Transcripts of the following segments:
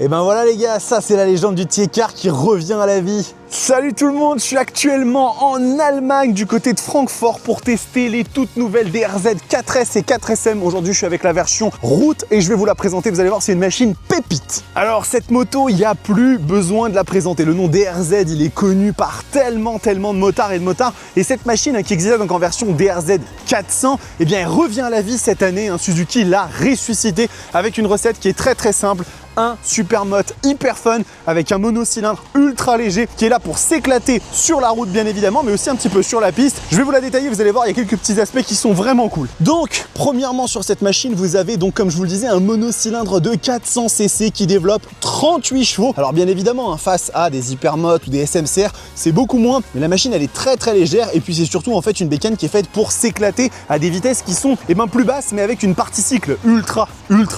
Et ben voilà les gars, ça c'est la légende du T-Car qui revient à la vie. Salut tout le monde, je suis actuellement en Allemagne du côté de Francfort pour tester les toutes nouvelles DRZ 4S et 4SM. Aujourd'hui je suis avec la version route et je vais vous la présenter, vous allez voir c'est une machine pépite. Alors cette moto, il n'y a plus besoin de la présenter, le nom DRZ il est connu par tellement de motards et de motards. Et cette machine qui existait donc en version DRZ 400, eh bien elle revient à la vie cette année, Suzuki l'a ressuscité avec une recette qui est très simple. Un Supermoto hyper fun avec un monocylindre ultra léger qui est là pour s'éclater sur la route bien évidemment, mais aussi un petit peu sur la piste. Je vais vous la détailler, vous allez voir, il y a quelques petits aspects qui sont vraiment cool. Donc premièrement sur cette machine vous avez donc comme je vous le disais un monocylindre de 400 cc qui développe 38 chevaux. Alors bien évidemment face à des Hypermoto ou des SMCR c'est beaucoup moins, mais la machine elle est très légère et puis c'est surtout en fait une bécane qui est faite pour s'éclater à des vitesses qui sont plus basses mais avec une partie cycle ultra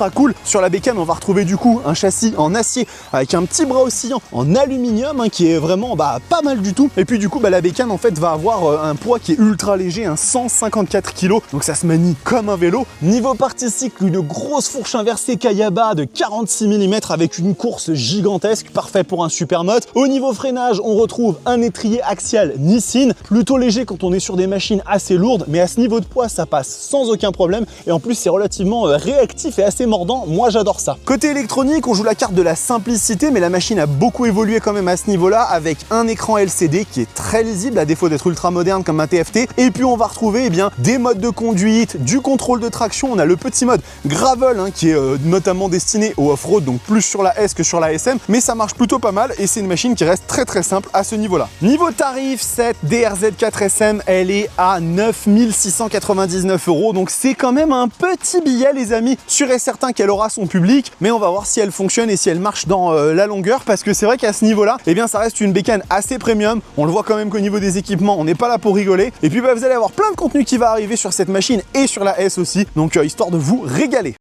cool. Sur la bécane on va retrouver du coup un châssis en acier avec un petit bras oscillant en aluminium qui est vraiment pas mal du tout. Et puis du coup la bécane en fait va avoir un poids qui est ultra léger, 154 kg, donc ça se manie comme un vélo. Niveau partie cycle, une grosse fourche inversée Kayaba de 46 mm avec une course gigantesque, parfait pour un Supermoto. Au niveau freinage, on retrouve un étrier axial Nissin, plutôt léger quand on est sur des machines assez lourdes, mais à ce niveau de poids ça passe sans aucun problème et en plus c'est relativement réactif et assez mordant, moi j'adore ça. Côté électronique, on joue la carte de la simplicité, mais la machine a beaucoup évolué quand même à ce niveau-là avec un écran LCD qui est très lisible à défaut d'être ultra moderne comme un TFT. Et puis on va retrouver des modes de conduite, du contrôle de traction. On a le petit mode Gravel qui est notamment destiné au off-road, donc plus sur la S que sur la SM, mais ça marche plutôt pas mal et c'est une machine qui reste très simple à ce niveau-là. Niveau tarif, cette DRZ 4SM, elle est à 9 699 €, donc c'est quand même un petit billet les amis. Sûr et certain qu'elle aura son public, mais on va voir si elle fonctionne et si elle marche dans la longueur, parce que c'est vrai qu'à ce niveau-là, ça reste une bécane assez premium. On le voit quand même qu'au niveau des équipements, on n'est pas là pour rigoler. Et puis vous allez avoir plein de contenu qui va arriver sur cette machine et sur la S aussi, donc histoire de vous régaler.